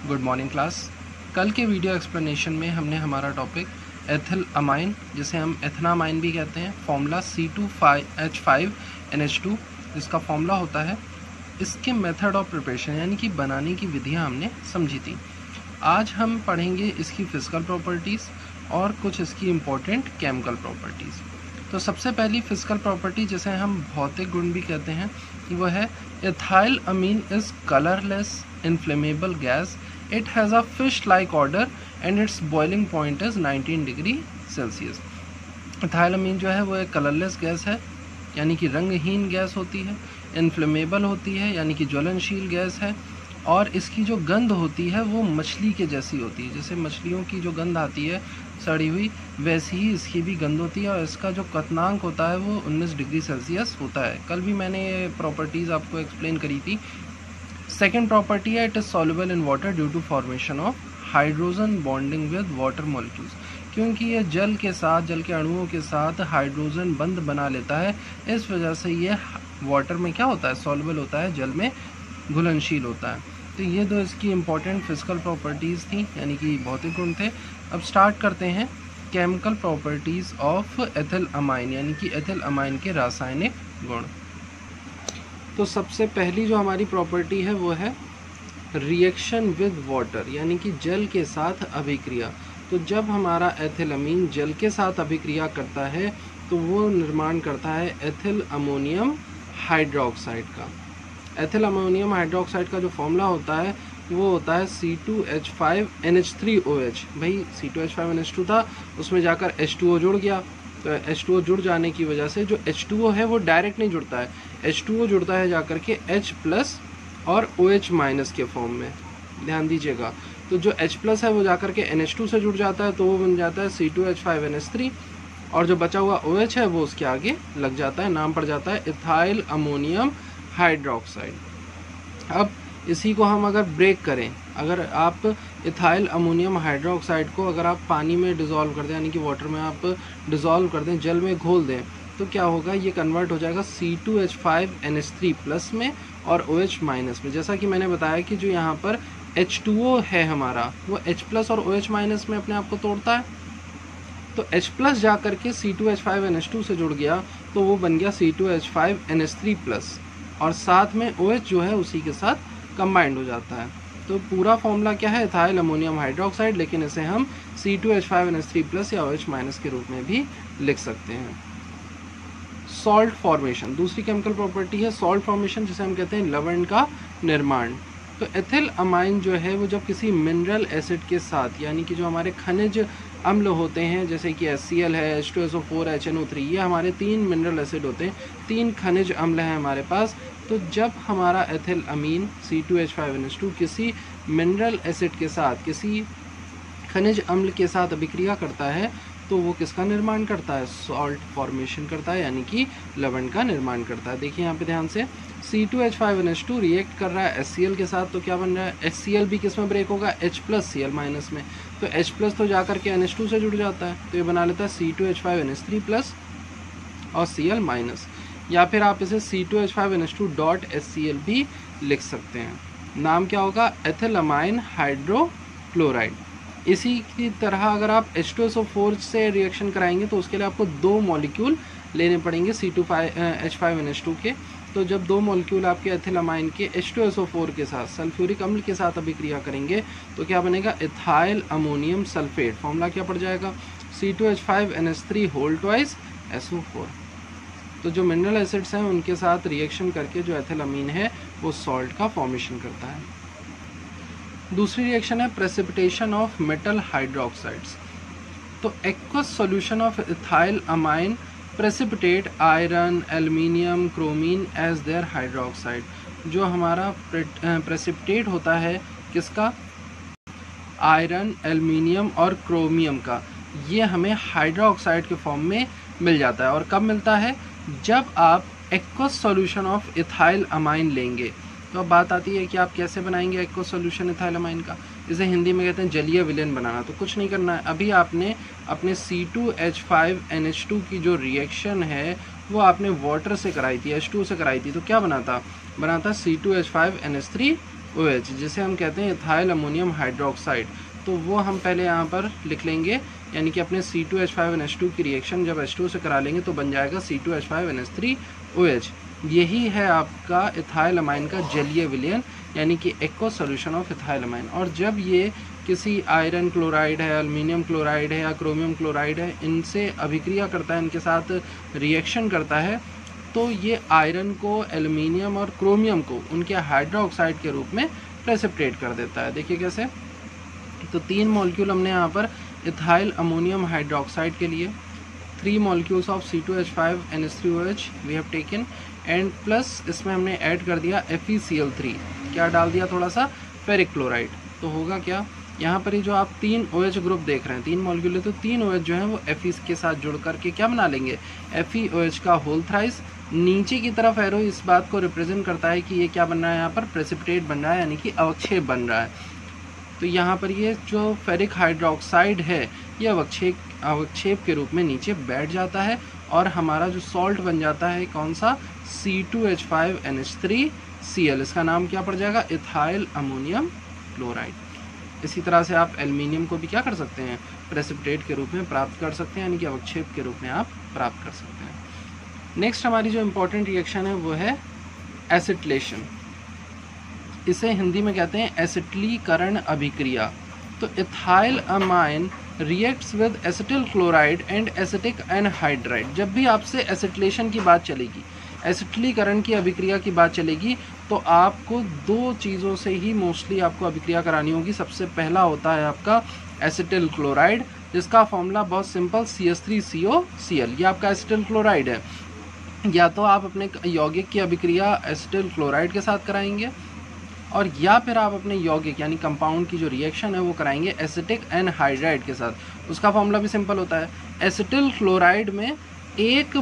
Good morning class. कल के video explanation में हमने हमारा टॉपिक एथिल अमाइन, जिसे हम एथनामाइन भी कहते हैं, फॉर्मूला C2H5NH2 जिसका फॉर्मूला होता है, इसके मेथड ऑफ प्रिपरेशन यानी कि बनाने की विधियां हमने समझी थी। आज हम पढ़ेंगे इसकी फिजिकल प्रॉपर्टीज़ और कुछ इसकी इम्पोर्टेंट केमिकल प्रॉपर्टीज़। तो सबसे पहली फिजिकल प्रॉपर्टी जिसे हम भौतिक गुण भी कहते हैं वो है ethyl amine is colourless inflammable gas, it has a fish like order and its boiling point is 19 degree Celsius. Ethyl amine जो है वो एक कलरलेस गैस है यानी कि रंगहीन गैस होती है, इनफ्लेमेबल होती है यानी कि ज्वलनशील गैस है, और इसकी जो गंध होती है वो मछली के जैसी होती है। जैसे मछलियों की जो गंध आती है सड़ी हुई, वैसी ही इसकी भी गंध होती है, और इसका जो क्वथनांक होता है वो 19 डिग्री सेल्सियस होता है। कल भी मैंने ये प्रॉपर्टीज़ आपको एक्सप्लेन करी थी। सेकेंड प्रॉपर्टी है it is soluble in water due to formation of hydrogen bonding with water molecules, क्योंकि ये जल के साथ, जल के अणुओं के साथ हाइड्रोजन बंध बना लेता है, इस वजह से ये वाटर में क्या होता है, सॉल्युबल होता है, जल में घुलनशील होता है। तो ये दो इसकी इम्पोर्टेंट फिजिकल प्रॉपर्टीज़ थी यानी कि भौतिक गुण थे। अब स्टार्ट करते हैं chemical properties of ethyl amine यानी कि एथिल अमाइन के रासायनिक गुण। तो सबसे पहली जो हमारी प्रॉपर्टी है वो है रिएक्शन विद वाटर यानी कि जल के साथ अभिक्रिया। तो जब हमारा एथिल अमीन जल के साथ अभिक्रिया करता है तो वो निर्माण करता है एथिल अमोनियम हाइड्रोक्साइड का। एथिल अमोनियम हाइड्रोक्साइड का जो फॉर्मूला होता है वो होता है C2H5NH3OH। भाई C2H5NH2 था, उसमें जाकर H2O जुड़ गया, तो H2O जुड़ जाने की वजह से जो H2O है वो डायरेक्ट नहीं जुड़ता है, H2O जुड़ता है जाकर के H+ और OH- के फॉर्म में। ध्यान दीजिएगा, तो जो H+ है वो जाकर के NH2 से जुड़ जाता है, तो वो बन जाता है C2H5NH3, और जो बचा हुआ OH है वो उसके आगे लग जाता है, नाम पड़ जाता है इथाइल अमोनियम हाइड्रोक्साइड। अब इसी को हम अगर ब्रेक करें, अगर आप इथाइल अमोनियम हाइड्रोक्साइड को अगर आप पानी में डिज़ोल्व कर दें यानी कि वाटर में आप डिज़ोल्व कर दें, जल में घोल दें, तो क्या होगा, ये कन्वर्ट हो जाएगा C2H5NH3+ में और OH- में। जैसा कि मैंने बताया कि जो यहाँ पर H2O है हमारा वो H+ और OH- में अपने आप को तोड़ता है, तो H+ जा करके C2H5NH2 से जुड़ गया तो वो बन गया C2H5NH3+, और साथ में OH जो है उसी के साथ कंबाइंड हो जाता है। तो पूरा फॉर्मूला क्या है, इथाइल अमोनियम हाइड्रोक्साइड, लेकिन इसे हम C2H5NH3+ या OH- के रूप में भी लिख सकते हैं। सॉल्ट फॉर्मेशन दूसरी केमिकल प्रॉपर्टी है सॉल्ट फॉर्मेशन, जिसे हम कहते हैं लवण का निर्माण। तो एथिल अमाइन जो है वो जब किसी मिनरल एसिड के साथ यानी कि जो हमारे खनिज अम्ल होते हैं, जैसे कि HCl है, H2SO4, HNO3, ये हमारे 3 मिनरल एसिड होते हैं, 3 खनिज अम्ल हैं हमारे पास। तो जब हमारा एथिल अमीन C2H5NH2 किसी मिनरल एसिड के साथ, किसी खनिज अम्ल के साथ अभिक्रिया करता है तो वो किसका निर्माण करता है, सॉल्ट फॉर्मेशन करता है यानी कि लवण का निर्माण करता है। देखिए यहाँ पे ध्यान से, C2H5NH2 रिएक्ट कर रहा है HCl के साथ, तो क्या बन रहा है, HCl भी किस में ब्रेक होगा, H+Cl- में। तो H+ तो जाकर के NH2 से जुड़ जाता है, तो ये बना लेता है C2H5NH3+ और Cl-, या फिर आप इसे C2H5NH2.HCl भी लिख सकते हैं। नाम क्या होगा, एथिल अमाइन हाइड्रोक्लोराइड। इसी की तरह अगर आप H2SO4 से रिएक्शन कराएंगे तो उसके लिए आपको 2 मॉलिक्यूल लेने पड़ेंगे C2H5NH2 के। तो जब 2 मॉलिक्यूल आपके एथिल अमाइन के H2SO4 के साथ सल्फ्यूरिक अम्ल के साथ अभिक्रिया करेंगे तो क्या बनेगा, इथाइल अमोनियम सल्फेट। फॉर्मूला क्या पड़ जाएगा, C2H5NH3SO4। तो जो मिनरल एसिड्स हैं उनके साथ रिएक्शन करके जो एथिल अमीन है वो सॉल्ट का फॉर्मेशन करता है। दूसरी रिएक्शन है प्रेसिपिटेशन ऑफ मेटल हाइड्रोक्साइड्स। तो aqueous solution of ethyl amine precipitate iron, aluminium, chromium as their hydroxide. जो हमारा प्रेसिपिटेट होता है किसका, आयरन, एल्युमिनियम और क्रोमियम का, ये हमें हाइड्रोक्साइड के फॉर्म में मिल जाता है। और कब मिलता है, जब आप aqueous solution of ethyl amine लेंगे। तो अब बात आती है कि आप कैसे बनाएंगे एक्वस सॉल्यूशन इथाइल अमाइन का, इसे हिंदी में कहते हैं जलीय विलयन बनाना। तो कुछ नहीं करना है, अभी आपने अपने C2H5NH2 की जो रिएक्शन है वो आपने वाटर से कराई थी, H2O से कराई थी, तो क्या बनाता C2H5NH3 OH, जिसे हम कहते हैं इथाइल अमोनियम हाइड्रोक्साइड। तो वो हम पहले यहाँ पर लिख लेंगे, यानी कि अपने C2H5NH2 की रिएक्शन जब H2 से करा लेंगे तो बन जाएगा C2H5NH3OH। यही है आपका इथाइल अमाइन का जलीय विलयन, यानी कि aqueous solution of ethyl amine. और जब ये किसी आयरन क्लोराइड है, एल्युमिनियम क्लोराइड है या क्रोमियम क्लोराइड है, इनसे अभिक्रिया करता है, इनके साथ रिएक्शन करता है, तो ये आयरन को, एल्युमिनियम और क्रोमियम को उनके हाइड्रोक्साइड के रूप में प्रेसिपिटेट कर देता है। देखिए कैसे। तो 3 मॉलिक्यूल हमने यहाँ पर इथाइल अमोनियम हाइड्रोक्साइड के लिए 3 molecules of C2H5NH3OH we have taken, and plus इसमें हमने ऐड कर दिया FeCl3। क्या डाल दिया? थोड़ा सा फेरिक क्लोराइड। तो होगा क्या, यहाँ पर ये जो आप 3 OH ग्रुप देख रहे हैं, 3 मॉलिक्यूल है, तो 3 OH जो है वो Fe के साथ जुड़ करके क्या बना लेंगे? FeOH का होल थ्राइस। नीचे की तरफ एरो इस बात को रिप्रेजेंट करता है कि ये क्या बन रहा है, यहाँ पर प्रेसिपिटेट बन रहा है, यानी कि अवक्षेप बन रहा है। तो यहाँ पर ये जो फेरिक हाइड्रोक्साइड है ये अवक्षेप के रूप में नीचे बैठ जाता है और हमारा जो सॉल्ट बन जाता है कौन सा? C2H5NH3Cl। इसका नाम क्या पड़ जाएगा? Ethyl ammonium chloride. इसी तरह से आप एल्युमिनियम को भी क्या कर सकते हैं? प्रेसिपिटेट के रूप में प्राप्त कर सकते हैं, यानी कि अवक्षेप के रूप में आप प्राप्त कर सकते हैं। नेक्स्ट हमारी जो इम्पोर्टेंट रिएक्शन है वो है एसिटिलेशन। इसे हिंदी में कहते हैं एसिटिलीकरण अभिक्रिया। तो ethyl amine reacts with acetyl chloride and acetic anhydride. जब भी आपसे एसिटिलेशन की बात चलेगी, एसिटिलीकरण की अभिक्रिया की बात चलेगी, तो आपको 2 चीज़ों से ही मोस्टली आपको अभिक्रिया करानी होगी। सबसे पहला होता है आपका एसिटिल क्लोराइड, जिसका फॉर्मूला बहुत सिंपल CH3COCl। ये आपका एसिटिल क्लोराइड है। या तो आप अपने यौगिक की अभिक्रिया एसिटिल क्लोराइड के साथ कराएंगे, और या फिर आप अपने यौगिक यानी कंपाउंड की जो रिएक्शन है वो कराएंगे एसिटिक एनहाइड्राइड के साथ। उसका फॉर्मूला भी सिंपल होता है। एसिटिल क्लोराइड में एक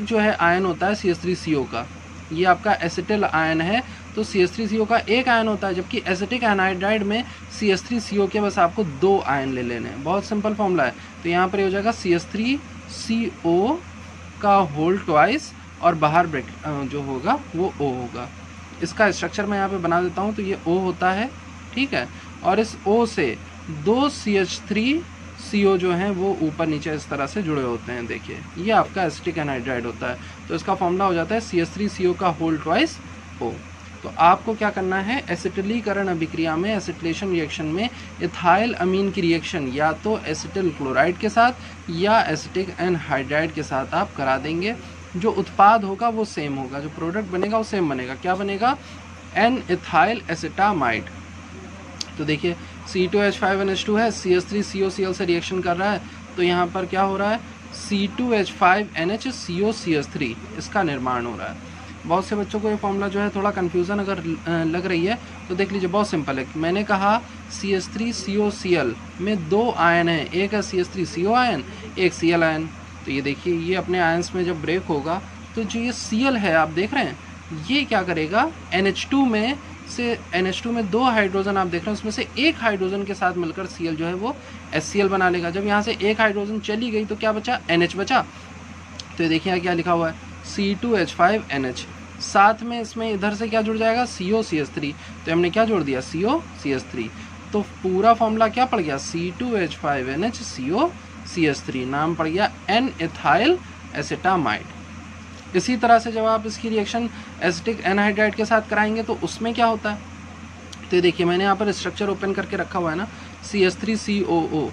जो है आयन होता है CH3CO का, ये आपका एसिटिल आयन है, तो CH3CO का एक आयन होता है, जबकि एसिटिक एनहाइड्राइड में CH3CO के बस आपको 2 आयन ले लेने हैं। बहुत सिंपल फॉर्मूला है। तो यहाँ पर हो जाएगा CH3CO का होल ट्वाइस और बाहर ब्रैकेट जो होगा वो O होगा। इसका स्ट्रक्चर मैं यहाँ पे बना देता हूँ। तो ये O होता है, ठीक है, और इस O से 2 CH3CO जो हैं वो ऊपर नीचे इस तरह से जुड़े होते हैं। देखिए ये आपका एसिटिक एनहाइड्राइड होता है। तो इसका फॉर्मूला हो जाता है CH3CO का होल ट्वाइस O। तो आपको क्या करना है, एसिटिलीकरण अभिक्रिया में, एसिटिलेशन रिएक्शन में इथाइल अमीन की रिएक्शन या तो एसिटिल क्लोराइड के साथ या एसिटिक एनहाइड्राइड के साथ आप करा देंगे। जो उत्पाद होगा वो सेम होगा, जो प्रोडक्ट बनेगा वो सेम बनेगा। क्या बनेगा? N ethyl acetamide. तो देखिए C2H5NH2 है, CH3COCl से रिएक्शन कर रहा है, तो यहाँ पर क्या हो रहा है? C2H5NHCOCH3 इसका निर्माण हो रहा है। बहुत से बच्चों को ये फॉर्मूला जो है थोड़ा कन्फ्यूज़न अगर लग रही है तो देख लीजिए, बहुत सिंपल है। मैंने कहा CH3COCl में 2 आयन हैं, एक है CH3CO आयन, एक Cl आयन। तो ये देखिए, ये अपने आयंस में जब ब्रेक होगा तो जो ये Cl है आप देख रहे हैं, ये क्या करेगा? NH2 में से NH2 में 2 हाइड्रोजन आप देख रहे हैं, उसमें से एक हाइड्रोजन के साथ मिलकर Cl जो है वो HCl बना लेगा। जब यहाँ से एक हाइड्रोजन चली गई तो क्या बचा? NH बचा। तो ये देखिए यहाँ क्या लिखा हुआ है, C2H5NH। साथ में इसमें इधर से क्या जुड़ जाएगा? COCH3। तो हमने क्या जोड़ दिया? COCH3। तो पूरा फॉर्मूला क्या पड़ गया? C2H5NH COCH3। नाम पड़ गया एन इथाइल एसिटामाइड। इसी तरह से जब आप इसकी रिएक्शन एसिटिक एनहाइड्राइड के साथ कराएंगे तो उसमें क्या होता है? तो देखिए मैंने यहाँ पर स्ट्रक्चर ओपन करके रखा हुआ है ना, CH3COO।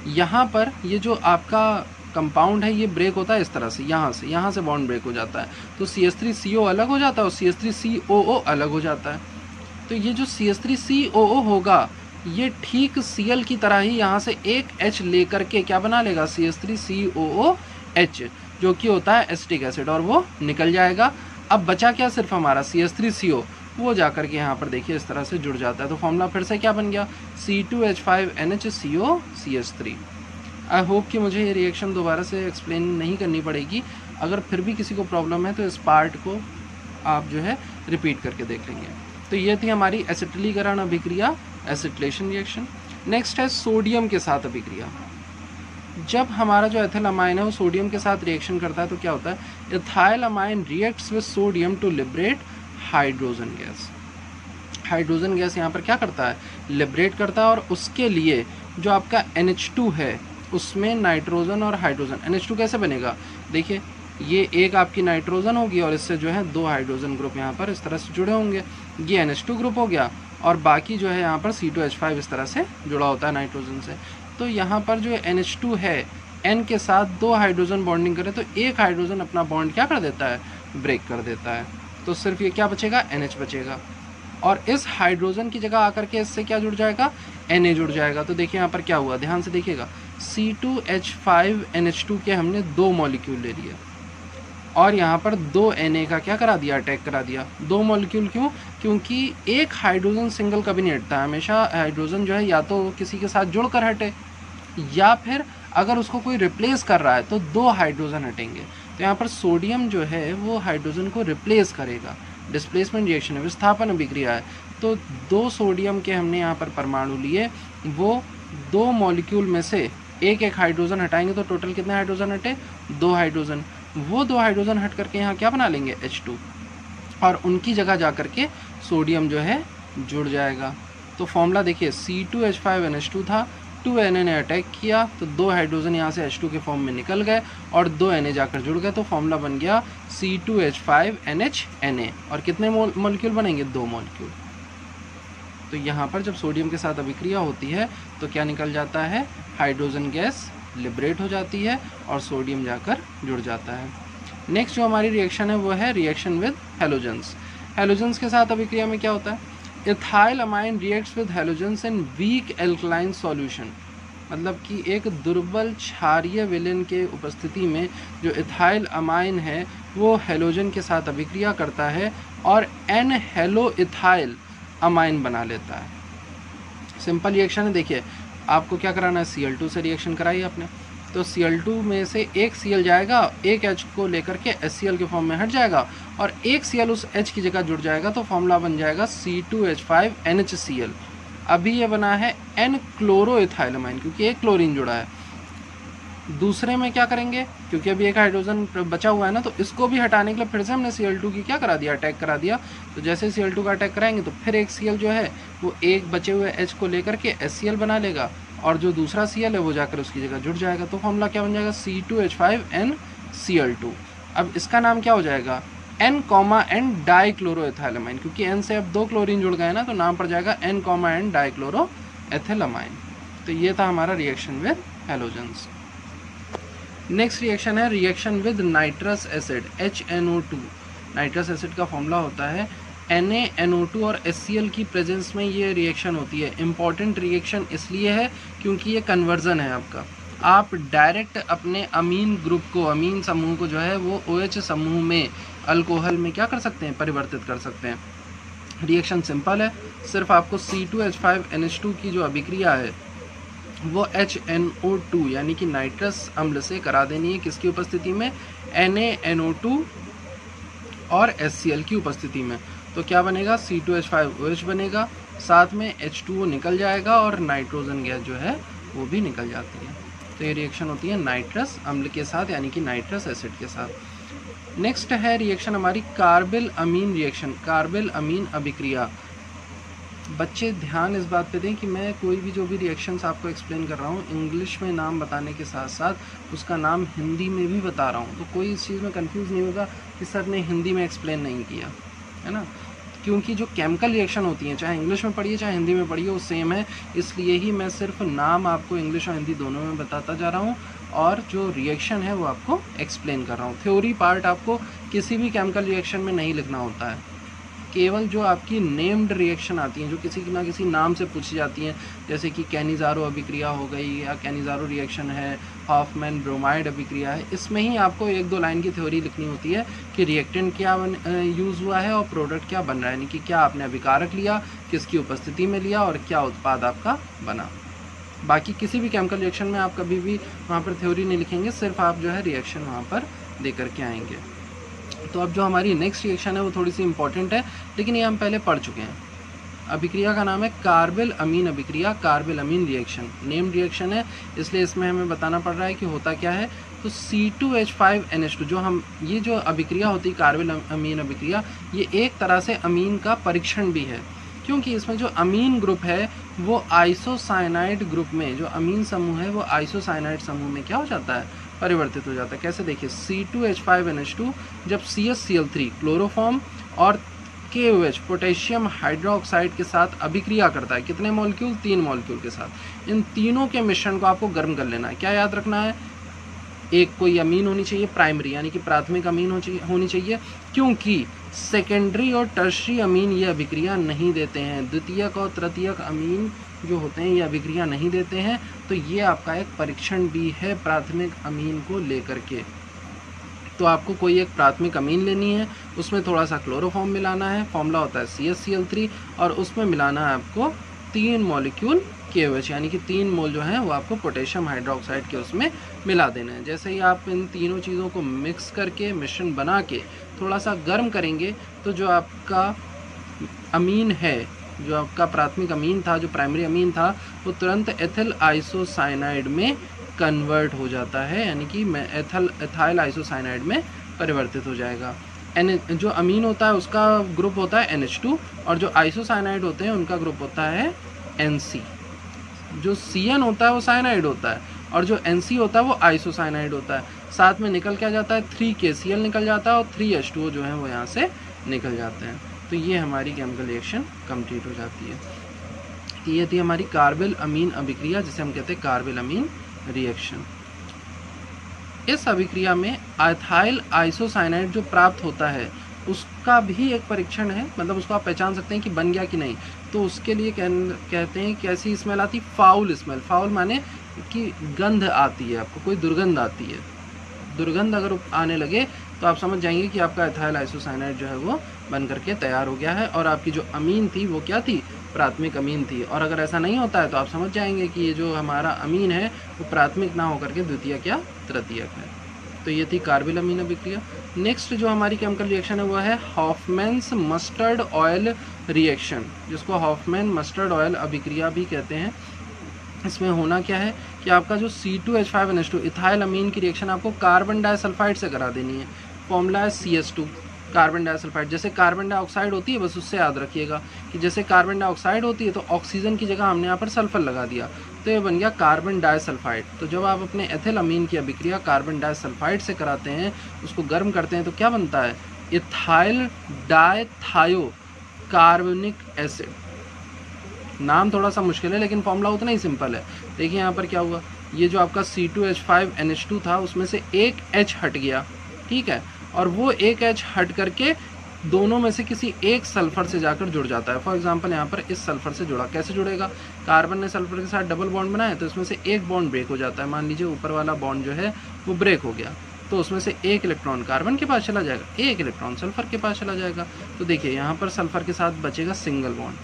यहाँ पर ये जो आपका कंपाउंड है ये ब्रेक होता है इस तरह से, यहाँ से बॉन्ड ब्रेक हो जाता है। तो CH3CO अलग हो जाता है और CH3COO अलग हो जाता है। तो ये जो CH3COO होगा ये ठीक Cl की तरह ही यहाँ से एक H लेकर के क्या बना लेगा? CH3COOH, जो कि होता है एसिटिक एसिड, और वो निकल जाएगा। अब बचा क्या? सिर्फ हमारा CH3CO, वो जाकर के यहाँ पर देखिए इस तरह से जुड़ जाता है। तो फॉर्मूला फिर से क्या बन गया? C2H5NHCOCH3। आई होप कि मुझे ये रिएक्शन दोबारा से एक्सप्लेन नहीं करनी पड़ेगी। अगर फिर भी किसी को प्रॉब्लम है तो इस पार्ट को आप जो है रिपीट करके देख लेंगे। तो ये थी हमारी एसिटिलीकरण अभिक्रिया, एसिटिलेशन रिएक्शन। नेक्स्ट है सोडियम के साथ अभिक्रिया। जब हमारा जो एथिल अमाइन है वो सोडियम के साथ रिएक्शन करता है तो क्या होता है? Ethyl amine reacts with sodium to liberate hydrogen gas. Hydrogen gas यहाँ पर क्या करता है, लिबरेट करता है, और उसके लिए जो आपका NH2 है उसमें नाइट्रोजन और हाइड्रोजन, NH2 कैसे बनेगा, देखिए ये एक आपकी नाइट्रोजन होगी और इससे जो है 2 हाइड्रोजन ग्रुप यहाँ पर इस तरह से जुड़े होंगे, ये NH2 ग्रुप हो गया, और बाकी जो है यहाँ पर C2H5 इस तरह से जुड़ा होता है नाइट्रोजन से। तो यहाँ पर जो NH2 है N के साथ 2 हाइड्रोजन बॉन्डिंग करे तो एक हाइड्रोजन अपना बॉन्ड क्या कर देता है, ब्रेक कर देता है, तो सिर्फ ये क्या बचेगा, NH बचेगा, और इस हाइड्रोजन की जगह आकर के इससे क्या जुड़ जाएगा, Na जुड़ जाएगा। तो देखिए यहाँ पर क्या हुआ, ध्यान से देखिएगा, C2H5NH2 के हमने 2 मॉलिक्यूल ले लिए और यहाँ पर 2 Na का क्या करा दिया, अटैक करा दिया। 2 मॉलिक्यूल क्यों, क्योंकि एक हाइड्रोजन सिंगल कभी नहीं हटता, हमेशा हाइड्रोजन जो है या तो किसी के साथ जुड़कर हटे या फिर अगर उसको कोई रिप्लेस कर रहा है तो 2 हाइड्रोजन हटेंगे। तो यहाँ पर सोडियम जो है वो हाइड्रोजन को रिप्लेस करेगा, डिस्प्लेसमेंट रिएक्शन है, विस्थापन अभिक्रिया है। तो 2 सोडियम के हमने यहाँ पर परमाणु लिए, वो 2 मॉलिक्यूल में से एक एक हाइड्रोजन हटाएंगे तो टोटल कितने हाइड्रोजन हटे, 2 हाइड्रोजन। वो 2 हाइड्रोजन हट करके यहाँ क्या बना लेंगे, H2, और उनकी जगह जा करके सोडियम जो है जुड़ जाएगा। तो फॉर्मूला देखिए, C2H5NH2 था, 2 Na ने अटैक किया तो 2 हाइड्रोजन यहाँ से H2 के फॉर्म में निकल गए और 2 Na जाकर जुड़ गए, तो फॉर्मूला बन गया C2H5NH Na, और कितने मॉलिक्यूल बनेंगे, 2 मॉलिक्यूल। तो यहाँ पर जब सोडियम के साथ अभिक्रिया होती है तो क्या निकल जाता है, हाइड्रोजन गैस लिबरेट हो जाती है और सोडियम जाकर जुड़ जाता है। नेक्स्ट जो हमारी रिएक्शन है वो है रिएक्शन विद हैलोजेंस। हैलोजेंस के साथ अभिक्रिया में क्या होता है, ethyl amine reacts with halogens in weak alkaline solution, मतलब कि एक दुर्बल क्षारीय विलयन के उपस्थिति में जो इथाइल अमाइन है वो हैलोजन के साथ अभिक्रिया करता है और एन हेलो इथाइल अमाइन बना लेता है। सिंपल रिएक्शन है, देखिए आपको क्या कराना है, Cl2 से रिएक्शन कराई आपने, तो Cl2 में से एक Cl जाएगा, एक H को लेकर के HCl के फॉर्म में हट जाएगा और एक Cl उस H की जगह जुड़ जाएगा, तो फॉर्मूला बन जाएगा C2H5NHCl। अभी ये बना है N क्लोरोइथाइलमाइन क्योंकि एक क्लोरीन जुड़ा है। दूसरे में क्या करेंगे, क्योंकि अभी एक हाइड्रोजन बचा हुआ है ना, तो इसको भी हटाने के लिए फिर से हमने Cl2 की क्या करा दिया, अटैक करा दिया। तो जैसे Cl2 का अटैक कराएंगे तो फिर एक Cl जो है वो एक बचे हुए H को लेकर के HCl बना लेगा और जो दूसरा Cl है वो जाकर उसकी जगह जुड़ जाएगा। तो फॉर्मूला क्या बन जाएगा, C2H5NCl2। अब इसका नाम क्या हो जाएगा, N, डाइक्लोरोएथाइलमाइन, क्योंकि N से अब 2 क्लोरीन जुड़ गए ना, तो नाम पड़ जाएगा N, डाइक्लोरोएथिलमाइन। तो ये था हमारा reaction with halogens. Next reaction है reaction with nitrous acid HNO2। Nitrous acid का फॉर्मूला होता है NaNO2 और HCl की प्रेजेंस में ये रिएक्शन होती है। इम्पॉर्टेंट रिएक्शन इसलिए है क्योंकि ये कन्वर्जन है आपका, आप डायरेक्ट अपने अमीन ग्रुप को, अमीन समूह को जो है वो OH समूह में अल्कोहल में क्या कर सकते हैं, परिवर्तित कर सकते हैं। रिएक्शन सिंपल है, सिर्फ आपको C2H5NH2 की जो अभिक्रिया है वो HNO2 यानी कि नाइट्रस अम्ल से करा देनी है, किसकी उपस्थिति में, NaNO2 और HCl की उपस्थिति में। तो क्या बनेगा, C2H5OH बनेगा, साथ में H2O निकल जाएगा और नाइट्रोजन गैस जो है वो भी निकल जाती है। तो ये रिएक्शन होती है नाइट्रस अम्ल के साथ यानी कि नाइट्रस एसिड के साथ। नेक्स्ट है रिएक्शन हमारी कार्बिल अमीन रिएक्शन, कार्बिल अमीन अभिक्रिया। बच्चे ध्यान इस बात पे दें कि मैं कोई भी जो भी रिएक्शंस आपको एक्सप्लेन कर रहा हूँ इंग्लिश में नाम बताने के साथ साथ उसका नाम हिंदी में भी बता रहा हूँ, तो कोई इस चीज़ में कंफ्यूज नहीं होगा कि सर ने हिंदी में एक्सप्लेन नहीं किया, है ना। क्योंकि जो केमिकल रिएक्शन होती हैं चाहे इंग्लिश में पढ़िए चाहे हिंदी में पढ़िए वो सेम है, इसलिए ही मैं सिर्फ नाम आपको इंग्लिश और हिंदी दोनों में बताता जा रहा हूँ और जो रिएक्शन है वो आपको एक्सप्लेन कर रहा हूँ। थ्योरी पार्ट आपको किसी भी केमिकल रिएक्शन में नहीं लिखना होता है, केवल जो आपकी नेम्ड रिएक्शन आती हैं जो किसी ना किसी नाम से पूछी जाती हैं, जैसे कि कैनिज़ारो अभिक्रिया हो गई या कैनिज़ारो रिएक्शन है, हॉफमैन ब्रोमाइड अभिक्रिया है, इसमें ही आपको 1-2 लाइन की थ्योरी लिखनी होती है कि रिएक्टेंट क्या यूज़ हुआ है और प्रोडक्ट क्या बन रहा है, यानी कि क्या आपने अभिकारक लिया, किसकी उपस्थिति में लिया और क्या उत्पाद आपका बना। बाकी किसी भी केमिकल रिएक्शन में आप कभी भी वहाँ पर थ्योरी नहीं लिखेंगे, सिर्फ आप जो है रिएक्शन वहाँ पर दे करके आएंगे। तो अब जो हमारी नेक्स्ट रिएक्शन है वो थोड़ी सी इंपॉर्टेंट है, लेकिन ये हम पहले पढ़ चुके हैं। अभिक्रिया का नाम है कार्बिल अमीन अभिक्रिया, कार्बिल अमीन रिएक्शन। नेम्ड रिएक्शन है इसलिए इसमें हमें बताना पड़ रहा है कि होता क्या है। तो C2H5NH2 जो हम ये जो अभिक्रिया होती है कार्बिल अमीन अभिक्रिया, ये एक तरह से अमीन का परीक्षण भी है। क्योंकि इसमें जो अमीन ग्रुप है वो आइसोसाइनाइड ग्रुप में, जो अमीन समूह है वो आइसोसाइनाइड समूह में क्या हो जाता है, परिवर्तित हो जाता है। कैसे देखिए, C2H5NH2 जब CSCl3 क्लोरोफॉर्म और KOH पोटेशियम हाइड्रोक्साइड के साथ अभिक्रिया करता है, कितने मॉलिक्यूल, 3 मॉलिक्यूल के साथ, इन तीनों के मिश्रण को आपको गर्म कर लेना है। क्या याद रखना है, एक कोई अमीन होनी चाहिए प्राइमरी, यानी कि प्राथमिक अमीन होनी चाहिए, क्योंकि सेकेंडरी और टर्शरी अमीन ये अभिक्रिया नहीं देते हैं। द्वितीयक और तृतीयक अमीन जो होते हैं ये अभिक्रिया नहीं देते हैं। तो ये आपका एक परीक्षण भी है प्राथमिक अमीन को लेकर के। तो आपको कोई एक प्राथमिक अमीन लेनी है, उसमें थोड़ा सा क्लोरोफॉर्म मिलाना है, फॉर्मूला होता है CSCl3, और उसमें मिलाना है आपको 3 मॉलिक्यूल KOH, यानी कि 3 मोल जो है वो आपको पोटेशियम हाइड्रोक्साइड के उसमें मिला देना है। जैसे ही आप इन तीनों चीज़ों को मिक्स करके मिश्रण बना के थोड़ा सा गर्म करेंगे, तो जो आपका अमीन है, जो आपका प्राथमिक अमीन था, जो प्राइमरी अमीन था, वो तुरंत एथिल आइसोसाइनाइड में कन्वर्ट हो जाता है, यानी कि एथाइल आइसोसाइनाइड में परिवर्तित हो जाएगा। जो अमीन होता है उसका ग्रुप होता है NH2, और जो आइसोसाइनाइड होते हैं उनका ग्रुप होता है NC। जो CN होता है वो साइनाइड होता है, और जो NC होता है वो आइसोसाइनाइड होता है। साथ में निकल क्या जाता है, 3KCl निकल जाता है, और 3H2O जो है वो यहाँ से निकल जाते हैं। तो ये हमारी केमिकल रिएक्शन कंप्लीट हो जाती है। तो ये थी हमारी कार्बिल अमीन अभिक्रिया, जिसे हम कहते हैं कार्बिल अमीन रिएक्शन। इस अभिक्रिया में एथाइल आइसोसाइनाइड जो प्राप्त होता है उसका भी एक परीक्षण है, मतलब उसको आप पहचान सकते हैं कि बन गया कि नहीं। तो उसके लिए कहते हैं कैसी स्मेल आती, फाउल स्मेल। फाउल माने कि गंध आती है, आपको कोई दुर्गंध आती है। दुर्गंध अगर आने लगे तो आप समझ जाएंगे कि आपका एथाइल आइसोसाइनाइड जो है वो बन करके तैयार हो गया है, और आपकी जो अमीन थी वो क्या थी, प्राथमिक अमीन थी। और अगर ऐसा नहीं होता है तो आप समझ जाएंगे कि ये जो हमारा अमीन है वो प्राथमिक ना होकर के द्वितीयक या तृतीयक है। तो ये थी कार्बिल अमीन अभिक्रिया। नेक्स्ट जो हमारी केमिकल रिएक्शन है वो है हॉफमैन्स मस्टर्ड ऑयल रिएक्शन, जिसको हॉफमैन मस्टर्ड ऑयल अभिक्रिया भी कहते हैं। इसमें होना क्या है कि आपका जो C2H5NH2 इथाइल अमीन की रिएक्शन आपको कार्बन डाइसल्फाइड से करा देनी है। फॉर्मूला है CS2, कार्बन डाइसल्फाइड। जैसे कार्बन डाइऑक्साइड होती है, बस उससे याद रखिएगा कि जैसे कार्बन डाइऑक्साइड होती है तो ऑक्सीजन की जगह हमने यहाँ पर सल्फर लगा दिया, तो ये बन गया कार्बन डाइसल्फाइड। तो जब आप अपने एथिल अमीन की अभिक्रिया कार्बन डाइसल्फाइड से कराते हैं, उसको गर्म करते हैं, तो क्या बनता है, इथाइल डाइथायो कार्बनिक एसिड। नाम थोड़ा सा मुश्किल है लेकिन फॉर्मूला उतना ही सिंपल है। देखिए यहाँ पर क्या हुआ, ये जो आपका C2H5NH2 था उसमें से एक H हट गया, ठीक है, और वो एक H हट करके दोनों में से किसी एक सल्फर से जाकर जुड़ जाता है। फॉर एग्जांपल यहाँ पर इस सल्फर से जुड़ा, कैसे जुड़ेगा, कार्बन ने सल्फर के साथ डबल बॉन्ड बनाया तो इसमें से एक बॉन्ड ब्रेक हो जाता है। मान लीजिए ऊपर वाला बॉन्ड जो है वो ब्रेक हो गया, तो उसमें से एक इलेक्ट्रॉन कार्बन के पास चला जाएगा, एक इलेक्ट्रॉन सल्फर के पास चला जाएगा। तो देखिए यहाँ पर सल्फर के साथ बचेगा सिंगल बॉन्ड,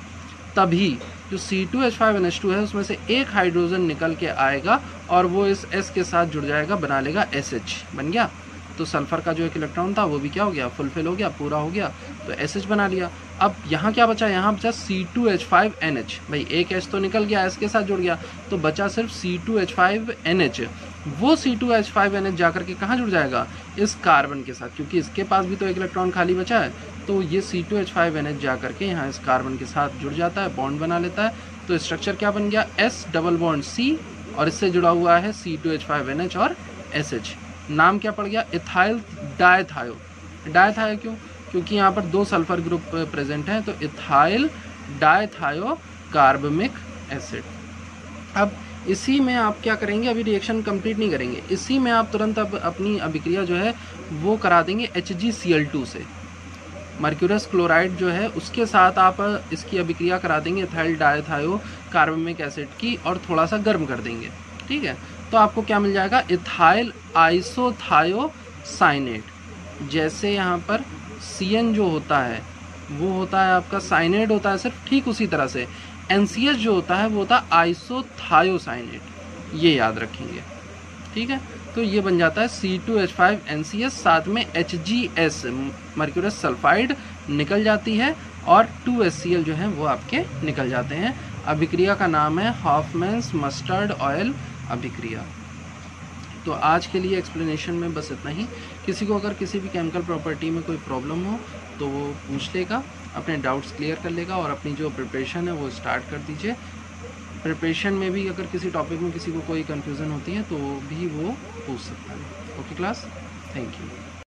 तभी जो C2H5NH2 है उसमें से एक हाइड्रोजन निकल के आएगा और वो इस S के साथ जुड़ जाएगा, बना लेगा SH, बन गया। तो सल्फर का जो एक इलेक्ट्रॉन था वो भी क्या हो गया, फुलफिल हो गया, पूरा हो गया, तो SH बना लिया। अब यहाँ क्या बचा, यहाँ बचा C2H5NH। भाई एक H तो निकल गया, S के साथ जुड़ गया, तो बचा सिर्फ C2H5NH। वो C2H5NH जाकर के कहाँ जुड़ जाएगा, इस कार्बन के साथ, क्योंकि इसके पास भी तो एक इलेक्ट्रॉन खाली बचा है। तो ये C2H5NH जाकर के यहाँ इस कार्बन के साथ जुड़ जाता है, बॉन्ड बना लेता है। तो स्ट्रक्चर क्या बन गया, S डबल बॉन्ड C, और इससे जुड़ा हुआ है C2H5NH और SH। नाम क्या पड़ गया, इथाइल डाइथायो। डाइथायो क्यों, क्योंकि यहाँ पर दो सल्फर ग्रुप प्रेजेंट हैं, तो इथाइल डाइथायो कार्बमिक एसिड। अब इसी में आप क्या करेंगे, अभी रिएक्शन कंप्लीट नहीं करेंगे, इसी में आप तुरंत अब अपनी अभिक्रिया जो है वो करा देंगे HgCl2 से। मर्क्यूरस क्लोराइड जो है उसके साथ आप इसकी अभिक्रिया करा देंगे इथाइल डाइथायो कार्बमिक एसिड की, और थोड़ा सा गर्म कर देंगे, ठीक है। तो आपको क्या मिल जाएगा, इथाइल आइसोथायोसाइनेट। जैसे यहाँ पर CN जो होता है वो होता है आपका साइनेट होता है सिर्फ, ठीक उसी तरह से NCS जो होता है वो होता है आइसोथायोसाइनेट, ये याद रखेंगे, ठीक है। तो ये बन जाता है C2H5NCS, साथ में HgS मर्क्यूरस सल्फाइड निकल जाती है, और 2HCl जो है वो आपके निकल जाते हैं। अभिक्रिया का नाम है हॉफमैन्स मस्टर्ड ऑयल अभिक्रिया। तो आज के लिए एक्सप्लेनेशन में बस इतना ही। किसी को अगर किसी भी केमिकल प्रॉपर्टी में कोई प्रॉब्लम हो तो वो पूछ लेगा, अपने डाउट्स क्लियर कर लेगा और अपनी जो प्रिपरेशन है वो स्टार्ट कर दीजिए। प्रिपरेशन में भी अगर किसी टॉपिक में किसी को कोई कन्फ्यूज़न होती है तो भी वो पूछ सकता है। Okay class, thank you.